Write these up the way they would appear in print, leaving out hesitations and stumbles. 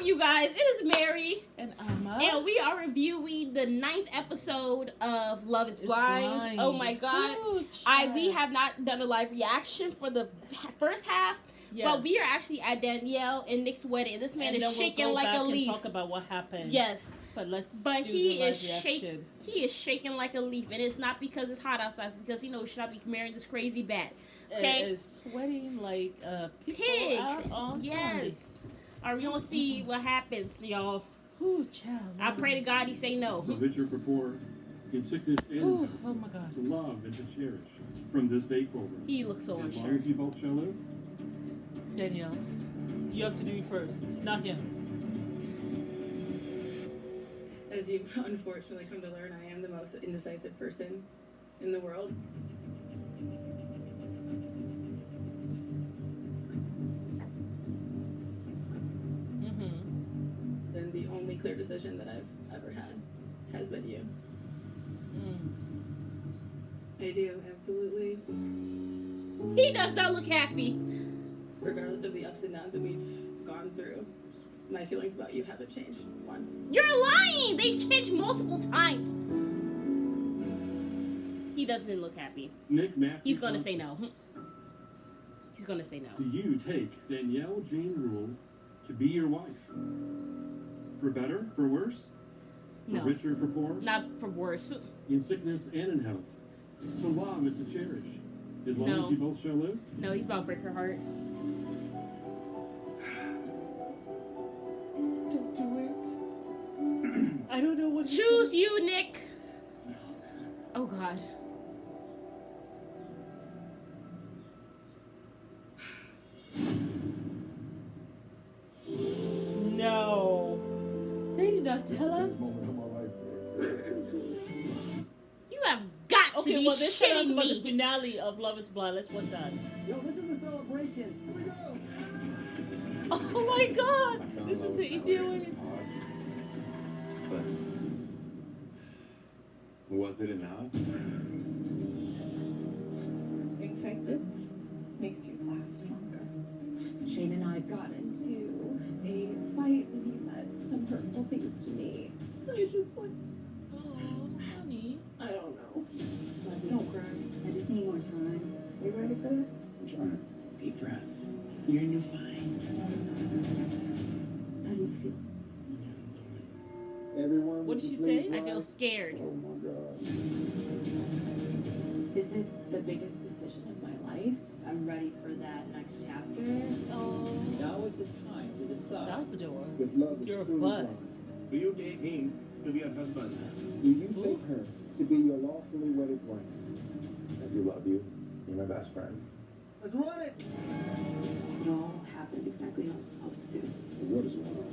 You guys, it is Mary, and Amma, and we are reviewing the 9th episode of Love Is Blind. Oh my god! We have not done a live reaction for the first half, but we are actually at Danielle and Nick's wedding. This man is shaking like a leaf. And talk about what happened. Yes, but he is shaking like a leaf, and it's not because it's hot outside. It's because he knows he should not be marrying this crazy bat. Okay, it's sweating like a pig. Out on Sunday. All right, we gonna see what happens, y'all. Ooh, child. I pray to God he say no. The victor for poor, in sickness and health, oh my God. to love and to cherish from this day forward. He looks so unsure. As long as you both shall live. Danielle, you have to do it first, not him. As you've unfortunately come to learn, I am the most indecisive person in the world. And the only clear decision that I've ever had has been you. I do, absolutely. He does not look happy. Regardless of the ups and downs that we've gone through, my feelings about you haven't changed once. You're lying! They've changed multiple times. He doesn't look happy. Nick Matthew, he's gonna say no. He's gonna say no. Do you take Danielle Jane Rule to be your wife? For better, for worse? No. For richer, for poor? Not for worse. In sickness and in health. To love and to cherish. As long as you both shall live? No, he's about to break her heart. Don't do it. I don't know what. Choose you, Nick. Oh God. No. They did not tell us. You have got to be well, this shitting about me. The finale of Love Is Blind. Let's watch that. Yo, this is a celebration. Here we go. Oh my God! This is the Indian. But was it enough? In fact, this makes you last stronger. Shane and I got into a fight and he said some hurtful things to me. I was just like, Oh, honey. I don't know. Don't cry. I just need more time. Are you ready for this? I'm trying. Deep breath. You're in your fine. How do you feel? Everyone. What did she say? I feel scared. Oh my God. This is the biggest decision of my life. I'm ready for that next chapter. Oh, Now is the time to decide. Salvador. With love is You're a truly bud. blind. Do you take him to be your husband? Do you take her to be your lawfully wedded wife? I do love you. You're my best friend. Let's run it. It all happened exactly how it was supposed to. What is going on?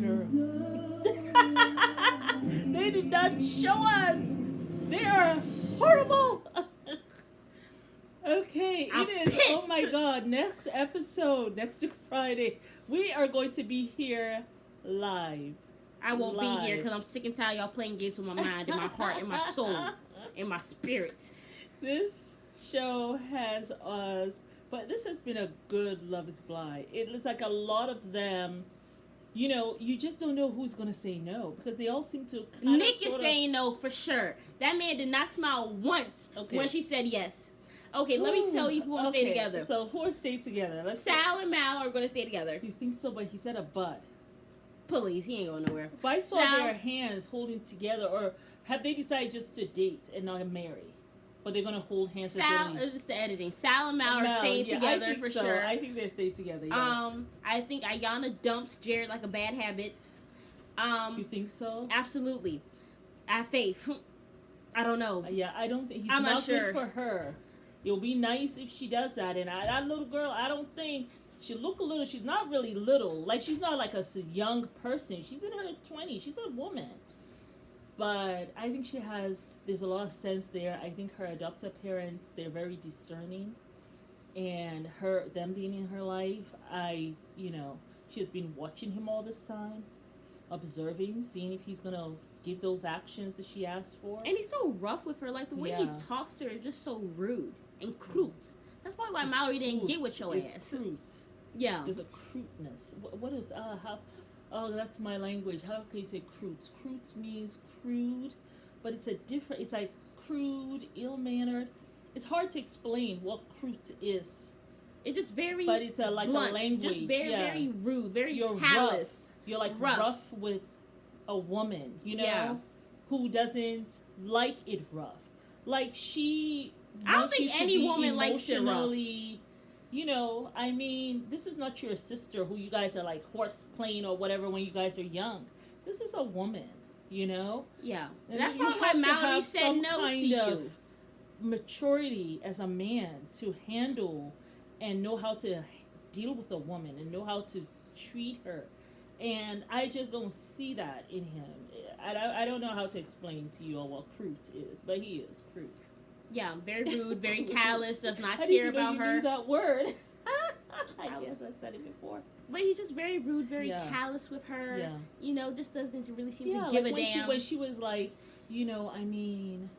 Girl. They did not show us. They are horrible. Okay, I'm it is. pissed. Oh my God! Next episode, next Friday, we are going to be here live. I won't be here because I'm sick and tired of y'all playing games with my mind and my heart and my soul and my spirit. This show has us, but this has been a good Love Is Blind. It looks like a lot of them. You know, you just don't know who's going to say no because they all seem to. Nick is saying no for sure. That man did not smile once when she said yes. Okay, let me tell you who will stay together. So who will stay together? Sal and Mal are going to stay together. You think so? But he said a but. Please, he ain't going nowhere. But I saw their hands holding together, or have they decided just to date and not marry? But they're going to hold hands. Sal is the editing. Sal and Mal are staying together for sure. I think they stay together. Yes. I think Ayana dumps Jared like a bad habit. You think so? Absolutely. I have faith. I don't know. Yeah, I don't think I'm not sure. Good for her. It'll be nice if she does that. And that little girl, I don't think she look a little. She's not really little. Like she's not like a young person. She's in her 20s. She's a woman. But I think there's a lot of sense there. I think her adoptive parents, they're very discerning. And them being in her life, she has been watching him all this time, observing, seeing if he's going to give those actions that she asked for. And he's so rough with her. Like, the way he talks to her is just so rude and crude. That's probably why It's Mallory didn't crude. get with your It's ass. crude. Yeah. There's a crudeness. What is how? Oh, that's my language. How can you say crude? Crude means crude, but it's a different. It's like crude, ill-mannered. It's hard to explain what crude is. It's just very. But it's like blunt, a language. just very, yeah. very rude, very You're callous. rough. You're like rough with a woman, who doesn't like it rough. Like she. I don't think any woman likes it rough. I mean, this is not your sister who you guys are like horse playing or whatever when you guys are young. This is a woman, Yeah. And that's you probably why have to Mallory have said some no to kind you. of maturity as a man to handle and know how to deal with a woman and know how to treat her. And I just don't see that in him. I don't know how to explain to you all what crude is, but he is crude. Yeah, very rude, very callous, does not I care didn't know about you her. knew that word. I guess I said it before. But he's just very rude, very callous with her. Yeah. Just doesn't really seem to like give a when damn. When she was like, I mean,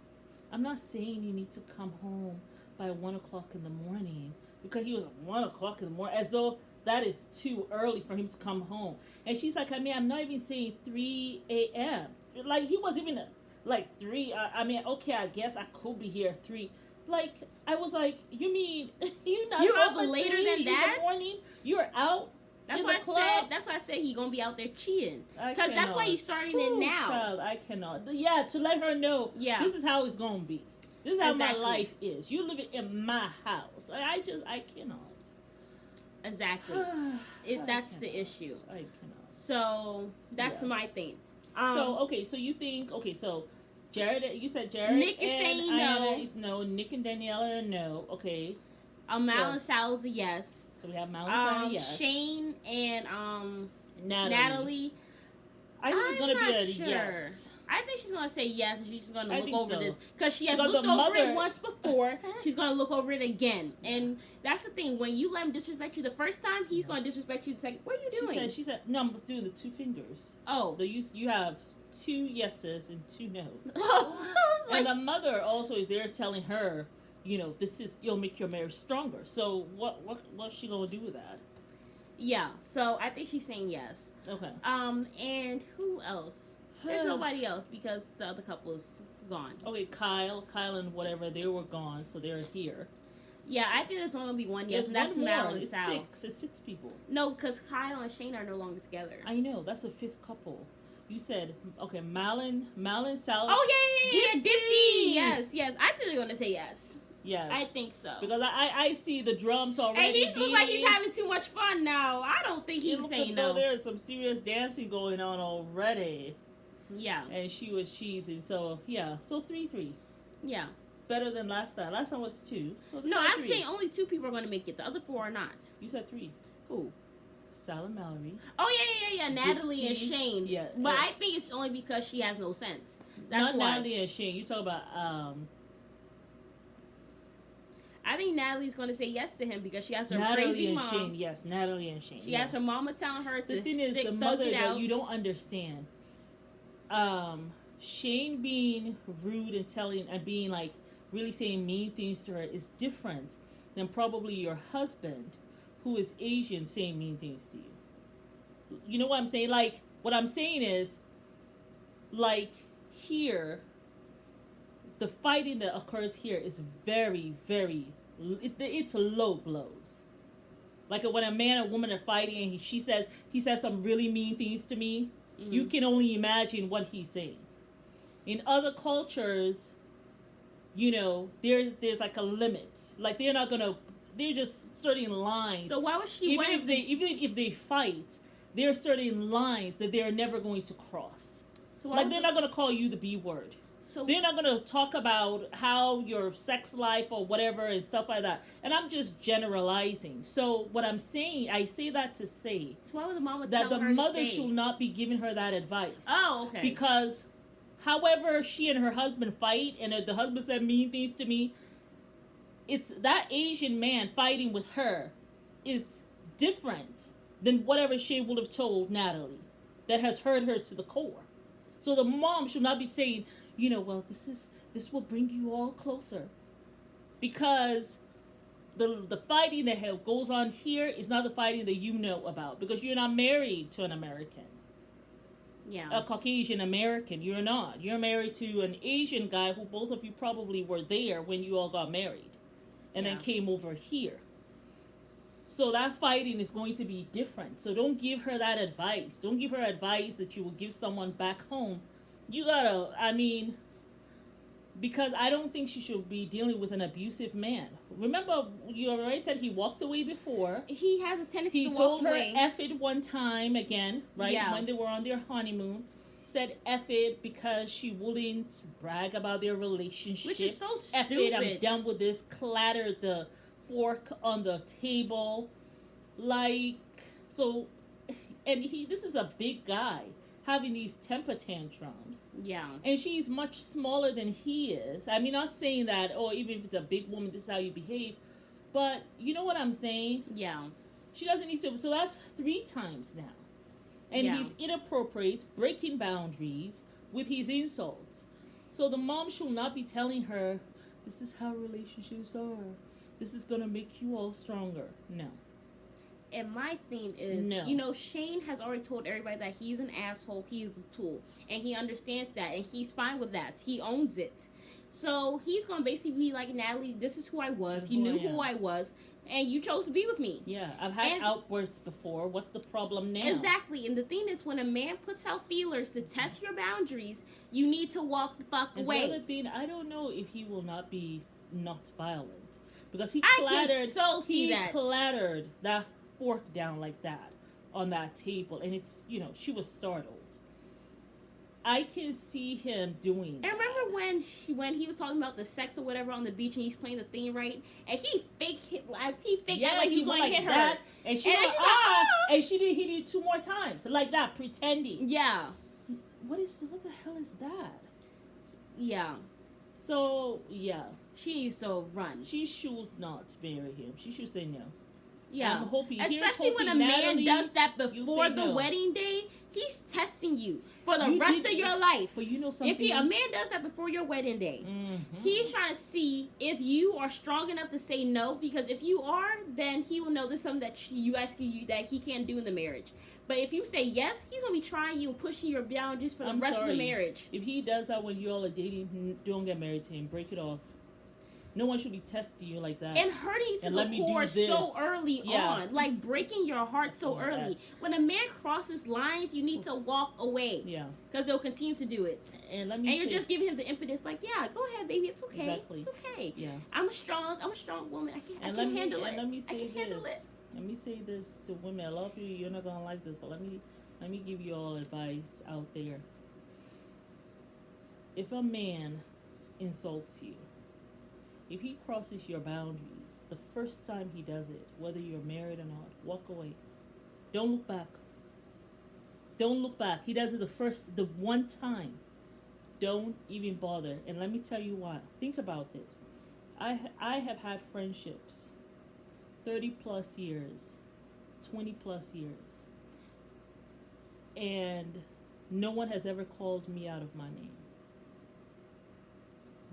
I'm not saying you need to come home by 1 o'clock in the morning, because he was at 1 o'clock in the morning, as though that is too early for him to come home. And she's like, I mean, I'm not even saying 3 a.m. Like, he wasn't even like 3. I mean, okay, I guess I could be here at 3. Like, I was like, you mean you're not up at later 3 than that? in the morning? You're out. That's in why the club? That's why I said he's gonna be out there cheating. I Because that's why cannot. he's starting it now. Child, I cannot. Yeah, to let her know. Yeah. This is how it's gonna be. This is how my Exactly. life is. You living in my house. I cannot. Exactly. That's the issue. I cannot. So that's my thing. So you think so Jared, you said Jared Nick is and saying Ayanna no. is no. Nick and Daniela are no. Okay. Mal and Sal's a yes. So we have Mal and Sal, yes. Shane and Natalie. I think it's gonna be a sure. yes. I think she's gonna say yes, and she's gonna I look think over so. this because she has Because looked the over it mother- once before. She's gonna look over it again, and that's the thing. When you let him disrespect you the first time, he's gonna disrespect you the second. What are you doing? She said no. I'm doing the 2 fingers. Oh, You have 2 yeses and 2 no's. I was And like, the mother also is there telling her, you'll make your marriage stronger. So what's she gonna do with that? yeah. So I think she's saying yes. Okay. And who else? There's nobody else because the other couple is gone. Okay, Kyle and whatever, they were gone, so they're here. Yeah, I think there's only gonna be one yes, There's and that's one Mal more. and It's Sal. 6. It's 6 people. No, because Kyle and Shane are no longer together. I know. That's the 5th couple. You said okay. Mal and Sal. Oh yeah, Dipti! Dipti. Yes. I think they're gonna say yes. Yes. I think so. Because I see the drums already. And he looks like he's having too much fun now. I don't think he's saying no. There's some serious dancing going on already. Yeah. And she was cheesing. So yeah. So 3-3. Yeah. It's better than last time. Last time was 2. So No, I'm saying only 2 people are going to make it. The other 4 are not. You said 3. Who? Sal and Mallory. Oh yeah. Natalie and Dipti. Shane. Yeah. But yeah. I think it's only because she has no sense. That's Not why. Natalie and Shane. You talk about I think Natalie's going to say yes to him because she has her Natalie crazy and mom. Shane. Yes, Natalie and Shane. She has her mama telling her The to thing is, the thug mother it that out. you don't understand. Shane being rude and telling and being like really saying mean things to her is different than probably your husband, who is Asian, saying mean things to you. You know what I'm saying? Like, what I'm saying is, like, here, the fighting that occurs here is very, very, it's low blows. Like when a man and woman are fighting and he says some really mean things to me, you can only imagine what he's saying. In other cultures, there's like a limit. Like they're just certain lines. So why was she even if they fight, there are certain lines that they're never going to cross. So like they're not going to call you the B word. So they're not going to talk about how your sex life or whatever and stuff like that. And I'm just generalizing. So what I'm saying, I say that to say why would the mama that tell the her to mother stay? should not be giving her that advice. Oh, okay. Because however she and her husband fight, and the husband said mean things to me, it's that Asian man fighting with her is different than whatever she would have told Natalie that has hurt her to the core. So the mom should not be saying, well, this will bring you all closer. Because the fighting that goes on here is not the fighting that you know about, because you're not married to an American. Yeah. A Caucasian American. You're not. You're married to an Asian guy who both of you probably were there when you all got married and then came over here. So that fighting is going to be different. So don't give her that advice. Don't give her advice that you will give someone back home. You gotta, I mean, because I don't think she should be dealing with an abusive man. Remember, you already said he walked away before. He has a tendency to He walk told her away. F it one time again, right? Yeah. When they were on their honeymoon. Said F it because she wouldn't brag about their relationship. Which is so F stupid. it, I'm done with this. Clattered the fork on the table. Like, so, and this is a big guy having these temper tantrums. Yeah. And she's much smaller than he is. I mean, not saying that, oh, even if it's a big woman, this is how you behave. But you know what I'm saying? Yeah. She doesn't need to. So that's 3 times now. And he's inappropriate, breaking boundaries with his insults. So the mom should not be telling her, this is how relationships are. This is going to make you all stronger. No. And my thing is, you know, Shane has already told everybody that he's an asshole, he is a tool. And he understands that, and he's fine with that. He owns it. So he's going to basically be like, Natalie, this is who I was. You knew who I was, and you chose to be with me. Yeah, I've had outbursts before. What's the problem now? Exactly. And the thing is, when a man puts out feelers to test your boundaries, you need to walk the fuck away. The other thing, I don't know if he will not be not violent. Because he clattered that fork down like that on that table, and it's, you know, she was startled. I can see him doing that. And remember when he was talking about the sex or whatever on the beach, and he's playing the thing right, and he faked like he was going to hit her, that, and she was like, and she did hit it 2 more times like that, pretending. Yeah. What the hell is that? Yeah. So yeah, she needs to run. She should not marry him. She should say no. Yeah, I'm hoping, especially when a man does that before the wedding day, he's testing you for the rest of your life. But you know something? If a man does that before your wedding day, he's trying to see if you are strong enough to say no. Because if you are, then he will know there's something that that he can't do in the marriage. But if you say yes, he's gonna be trying you and pushing your boundaries for the rest of the marriage. If he does that when you all are dating, don't get married to him. Break it off. No one should be testing you like that. And hurting you to the core so early on. Like breaking your heart so early. When a man crosses lines, you need to walk away. Yeah. Because they'll continue to do it. And you're just giving him the impetus, like, yeah, go ahead, baby, it's okay. Exactly. It's okay. Yeah. I'm a strong woman. I can handle it. And let me say this. Let me say this to women. A lot of you, you're not gonna like this, but let me give you all advice out there. If a man insults you, if he crosses your boundaries, the first time he does it, whether you're married or not, walk away. Don't look back. Don't look back. He does it the one time. Don't even bother. And let me tell you why. Think about this. I have had friendships, 30 plus years, 20 plus years, and no one has ever called me out of my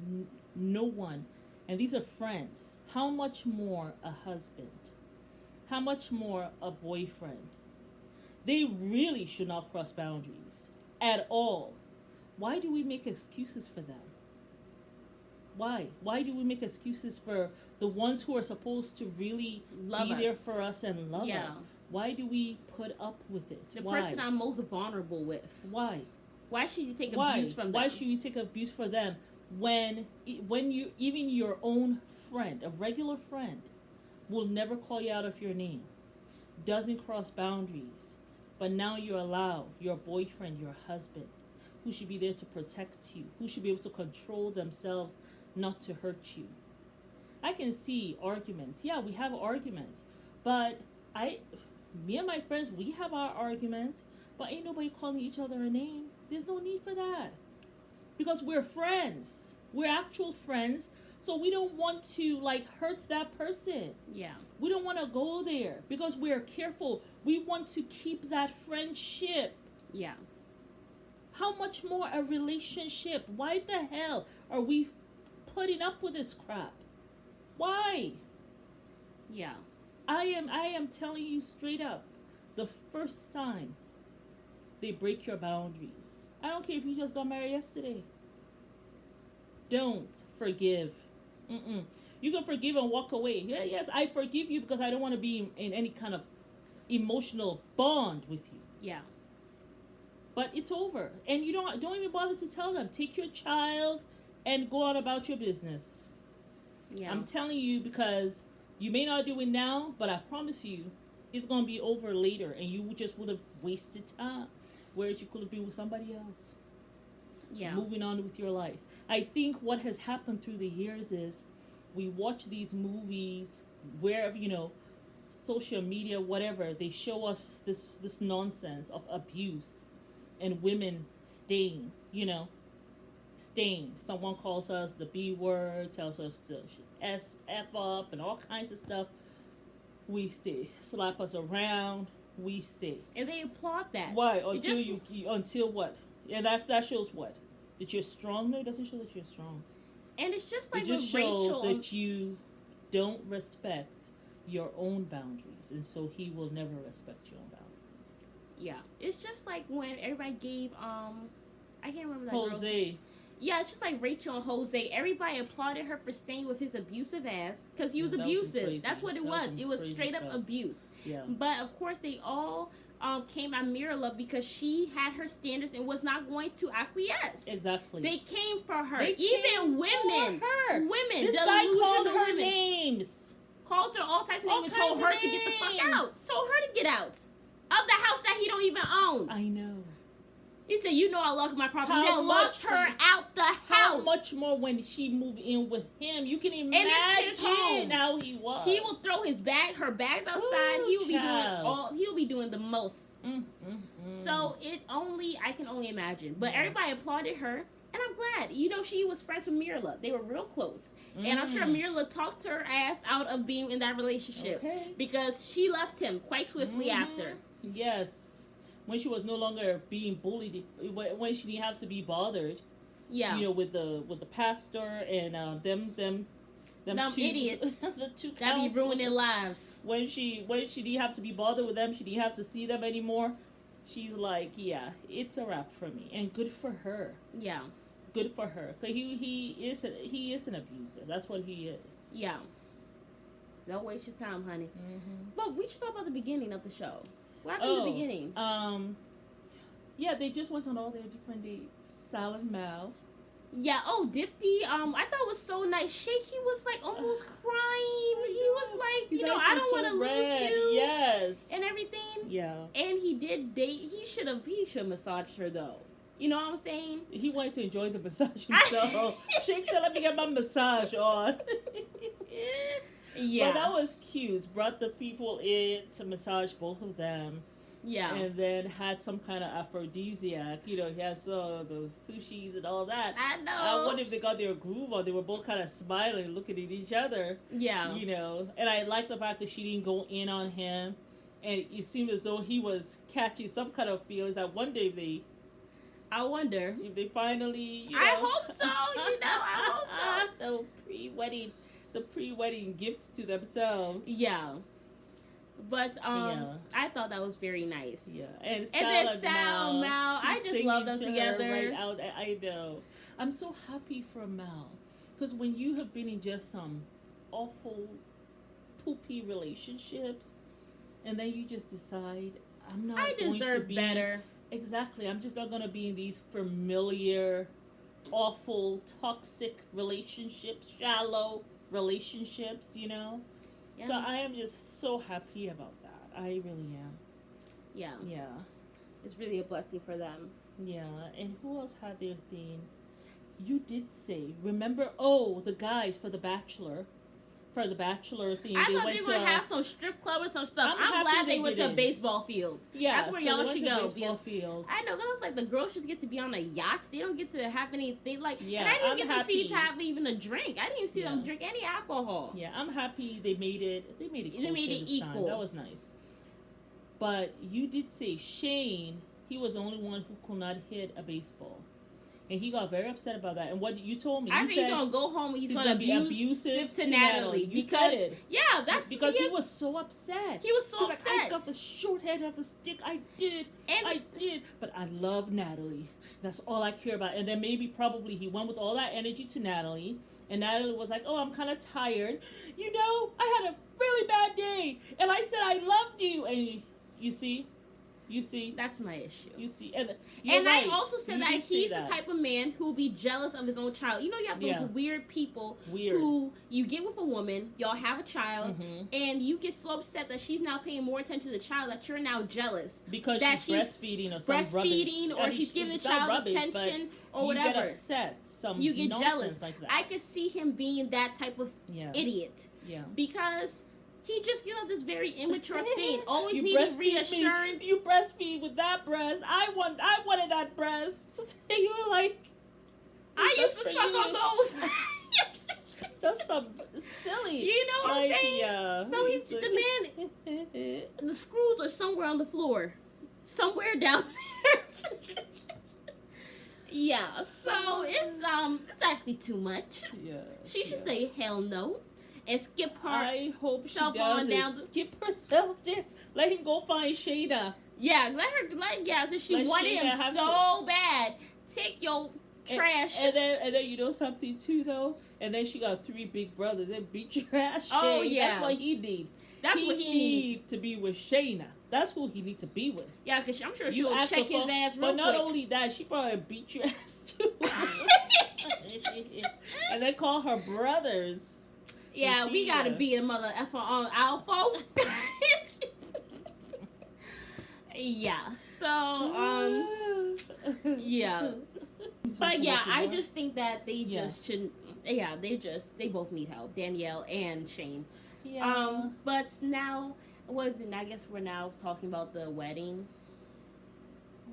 name. No one. And these are friends. How much more a husband? How much more a boyfriend? They really should not cross boundaries at all. Why do we make excuses for them? Why? Why do we make excuses for the ones who are supposed to really be there for us and love us? Why do we put up with it? The person I'm most vulnerable with. Why? Why should you take abuse from them? Why should you take abuse for them? When you, even your own friend, a regular friend, will never call you out of your name, doesn't cross boundaries, but now you allow your boyfriend, your husband, who should be there to protect you, who should be able to control themselves not to hurt you. I can see arguments. Yeah, we have arguments, but me and my friends, we have our arguments, but ain't nobody calling each other a name. There's no need for that. Because we're friends. We're actual friends. So we don't want to hurt that person. Yeah. We don't want to go there because we're careful. We want to keep that friendship. Yeah. How much more a relationship? Why the hell are we putting up with this crap? Why? Yeah. I am telling you straight up, the first time they break your boundaries, I don't care if you just got married yesterday. Don't forgive. Mm-mm. You can forgive and walk away. Yeah, yes, I forgive you because I don't want to be in any kind of emotional bond with you. Yeah. But it's over, and you don't even bother to tell them. Take your child and go on about your business. Yeah. I'm telling you, because you may not do it now, but I promise you, it's gonna be over later, and you just would have wasted time, whereas you could have been with somebody else. Yeah. Moving on with your life. I think what has happened through the years is we watch these movies where, social media, whatever, they show us this nonsense of abuse and women staying. Someone calls us the B word, tells us to F up and all kinds of stuff. We stay. Slap us around, we stay. And they applaud that. Why? Until what? And that shows what? That you're strong? No, it doesn't show that you're strong. And it's just like it just with shows Rachel, that you don't respect your own boundaries, and so he will never respect your own boundaries. Yeah, it's just like when everybody gave I can't remember that Jose. girl's. Yeah, it's just like Rachel and Jose. Everybody applauded her for staying with his abusive ass because he was abusive. That's what it was. It was straight up abuse. Yeah. But of course, they all came at Mirala because she had her standards and was not going to acquiesce. Exactly. They came for her. They Even women. For her. Women. This guy called her women. names. Called her all types of names and told her to get the fuck out. Told her to get out of the house that he don't even own. I know. He said, I locked my property. He locked her out the house. How much more when she moved in with him? You can imagine how he was. He will throw her bags outside. Ooh, He will be doing the most. So I can only imagine. But everybody applauded her, and I'm glad. She was friends with Mirla. They were real close. And I'm sure Mirla talked her ass out of being in that relationship. Okay. Because she left him quite swiftly after. Yes. When she was no longer being bullied, when she didn't have to be bothered, with the pastor and them two idiots, the two that be ruining their lives. When she didn't have to be bothered with them, she didn't have to see them anymore. She's like, yeah, it's a wrap for me, and good for her. Yeah, good for her. Cause he is an abuser. That's what he is. Yeah. Don't waste your time, honey. But we should talk about the beginning of the show. What happened in the beginning? Yeah, they just went on all their different dates. Sal and Mal. Yeah, Dipty, I thought it was so nice. Shaky was like almost crying. He was like, I don't want to lose you. Yes. And everything. Yeah. And he did date. He should have massaged her though. You know what I'm saying? He wanted to enjoy the massage himself. Shake said, let me get my massage on. Yeah. But that was cute. Brought the people in to massage both of them. Yeah. And then had some kind of aphrodisiac. He had those sushis and all that. I know. I wonder if they got their groove on. They were both kind of smiling, looking at each other. Yeah. And I like the fact that she didn't go in on him. And it seemed as though he was catching some kind of feelings. I wonder if they finally, I hope so. I hope so. The pre-wedding gifts to themselves. Yeah. But I thought that was very nice. Yeah. And then Sal, Mal, I just love them together. Right out. I know. I'm so happy for Mal. Because when you have been in just some awful, poopy relationships, and then you just decide, I'm not going to be better. Exactly. I'm just not going to be in these familiar, awful, toxic relationships, shallow relationships, Yeah. So I am just so happy about that. I really am. Yeah. Yeah. It's really a blessing for them. Yeah. And who else had their thing? You did say, remember, the guys for The Bachelor. For the Bachelor thing. I thought they would have some strip club or some stuff. I'm glad they went to a baseball field. Yeah. That's where y'all should go. Baseball field. I know, because it's like the girls just get to be on a yacht. They don't get to have anything like. Yeah, and I didn't get to see to have even a drink. I didn't even see them drink any alcohol. Yeah, I'm happy they made it. They made it equal. That was nice. But you did say Shane. He was the only one who could not hit a baseball. And he got very upset about that. And what you told me, I you think he's gonna go home and he's gonna be abusive to Natalie. You because said it. Yeah, that's because he was so upset. He was so upset. Like, I got the short head of the stick. I did. But I love Natalie. That's all I care about. And then probably he went with all that energy to Natalie. And Natalie was like, "Oh, I'm kind of tired. You know, I had a really bad day. And I said I loved you." And you see? That's my issue. You see? And right. I also said that he's the type of man who will be jealous of his own child. You know, you have those weird people who you get with a woman, y'all have a child, and you get so upset that she's now paying more attention to the child that you're now jealous. Because that she's breastfeeding or some rubbish. Or she's giving the child attention or whatever. You get upset. You get jealous. Like that. I could see him being that type of idiot. Yeah. Because he just gives out this very immature thing. Always needing reassurance. You breastfeed with that breast. I wanted that breast. And you were like, I used to suck on those. That's some silly. You know what I'm saying? Yeah. So he's the man. The screws are somewhere on the floor, somewhere down there. Yeah. So it's actually too much. Yeah. She should say hell no. And skip her. I hope she does. Skip herself there. Let him go find Shayna. Yeah, since she wanted him so bad, take your trash. And then you know something too though. And then she got 3 big brothers. They beat your ass. Oh yeah, that's what he need. That's what he need to be with Shayna. That's who he need to be with. Yeah, because I'm sure she'll check his ass real quick. But not only that, she probably beat your ass too. And then call her brothers. Yeah, we gotta be a mother effer on Alpha. Yeah. So yeah. But yeah, I just think that they just shouldn't. Yeah, they both need help, Danielle and Shane. Yeah. But now, I guess we're now talking about the wedding.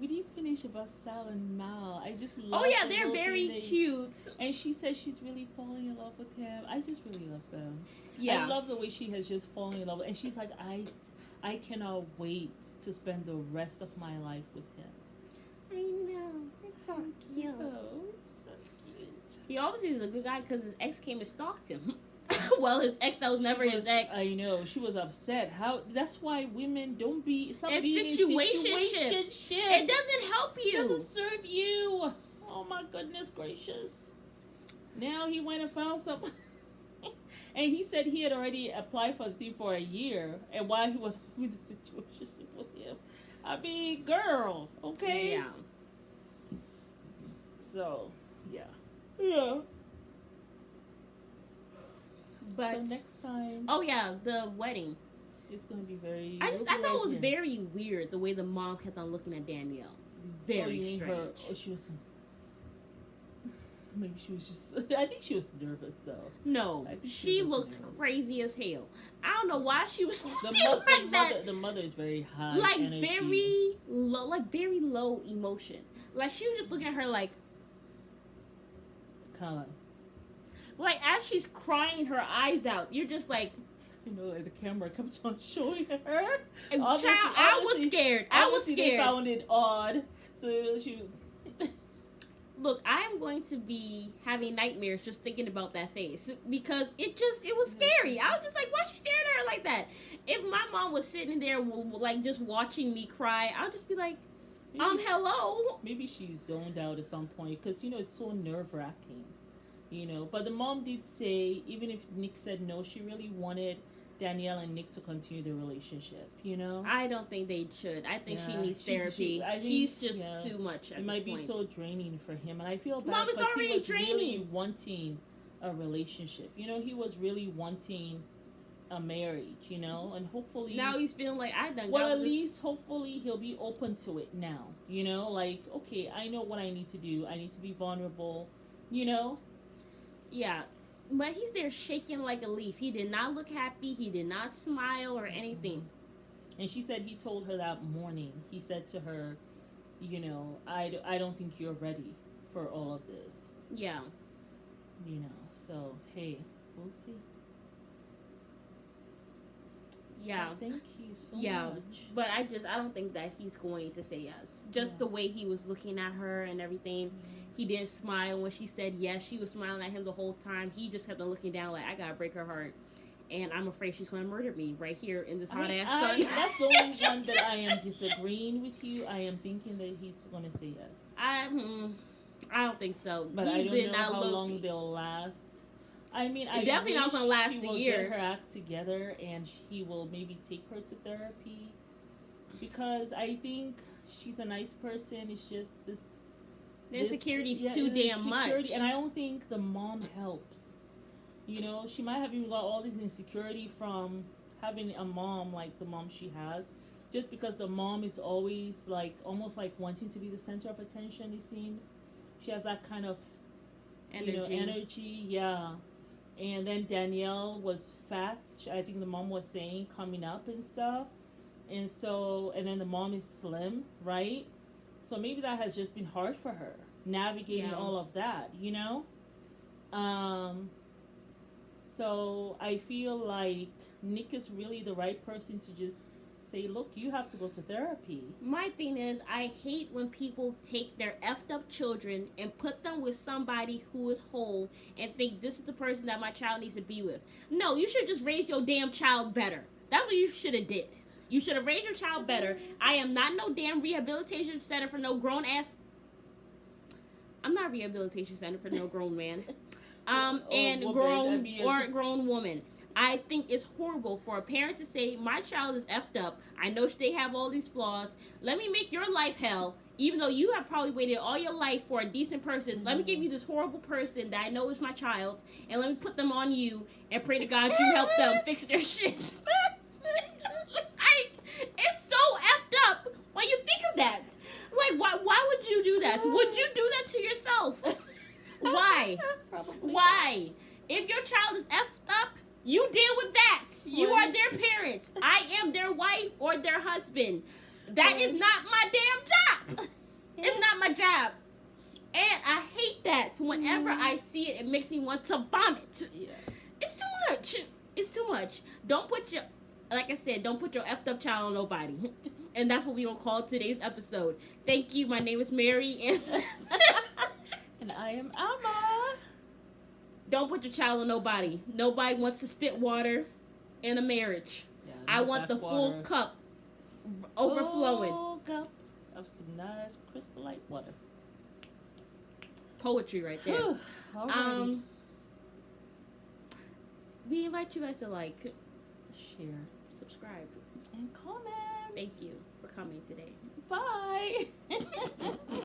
We didn't finish about Sal and Mal. I just love. Oh yeah, they're very cute. And she says she's really falling in love with him. I just really love them. Yeah, I love the way she has just fallen in love. And she's like, I cannot wait to spend the rest of my life with him. I know, it's so cute. He obviously is a good guy because his ex came and stalked him. Well, his ex that was never his ex. I know, she was upset. That's why women stop being in situationships. It doesn't help you. It doesn't serve you. Oh my goodness gracious. Now he went and found someone. And he said he had already applied for the thing for a year. And while he was having the situationship with him. I mean, girl, okay? Yeah. So, yeah. Yeah. But so next time. Oh yeah, the wedding. It's gonna be very. I thought it was very weird the way the mom kept on looking at Danielle. Very strange. She was. Maybe she was just. I think she was nervous though. No, she looked crazy as hell. I don't know why she was the mother is very high. Like energy. very low emotion. Like she was just looking at her like. Kind of. Like as she's crying her eyes out, you're just like. You know, like the camera kept on showing her. I was scared. They found it odd. So she. Look, I am going to be having nightmares just thinking about that face because it was scary. I was just like, why is she staring at her like that? If my mom was sitting there like just watching me cry, I'll just be like, hello. Maybe she's zoned out at some point because it's so nerve-wracking, But the mom did say, even if Nick said no, she really wanted Danielle and Nick to continue the relationship, I don't think they should. I think she needs therapy. She's just too much at It might this be point. so draining for him, and I feel bad Mom, it's because already he was draining. really wanting a relationship. He was really wanting a marriage, and hopefully now he's feeling like I done. Well, at least hopefully he'll be open to it now. Like okay, I know what I need to do. I need to be vulnerable. Yeah. But he's there shaking like a leaf. He did not look happy. He did not smile or anything. Mm-hmm. And she said he told her that morning. He said to her, I don't think you're ready for all of this. Yeah. So, hey, we'll see. Yeah. Well, thank you so much. But I don't think that he's going to say yes. Just the way he was looking at her and everything. He didn't smile when she said yes. She was smiling at him the whole time. He just kept on looking down like, I gotta break her heart. And I'm afraid she's gonna murder me right here in this hot ass sun. That's the only one that I am disagreeing with you. I am thinking that he's gonna say yes. I don't think so. But I don't know how long they'll last. I mean, I definitely not gonna last a year. Get her act together, and he will maybe take her to therapy, because I think she's a nice person. It's just the insecurity's too damn much, and I don't think the mom helps. You know, she might have even got all this insecurity from having a mom like the mom she has, just because the mom is always like almost like wanting to be the center of attention. It seems she has that kind of energy, yeah. And then Danielle was fat. I think the mom was saying coming up and stuff, and then the mom is slim, right? So maybe that has just been hard for her navigating all of that, you know. So I feel like Nick is really the right person to just say, look, you have to go to therapy. My thing is, I hate when people take their effed up children and put them with somebody who is whole and think this is the person that my child needs to be with. No, you should just raise your damn child better. That's what you should have did. You should have raised your child better. I am not no damn rehabilitation center for no grown ass. I'm not a rehabilitation center for no grown man. Grown woman. I think it's horrible for a parent to say, my child is effed up. I know they have all these flaws. Let me make your life hell, even though you have probably waited all your life for a decent person. Let me give you this horrible person that I know is my child, and let me put them on you and pray to God you help them fix their shit. It's so effed up when you think of that. Like, why would you do that? Would you do that to yourself? Why? Probably. Why? If your child is effed up, you deal with that. You are their parent. I am their wife or their husband. That is not my damn job. It's not my job. And I hate that. Whenever I see it, it makes me want to vomit. Yeah. It's too much. It's too much. Don't put your effed up child on nobody. And that's what we gonna call today's episode. Thank you. My name is Mary, and and I am Amma. Don't put your child on nobody. Nobody wants to spit water in a marriage. Yeah, I want the full cup overflowing. Full cup of some nice crystallite water. Poetry right there. We invite you guys to like, share, subscribe, and comment. Thank you for coming today. Bye.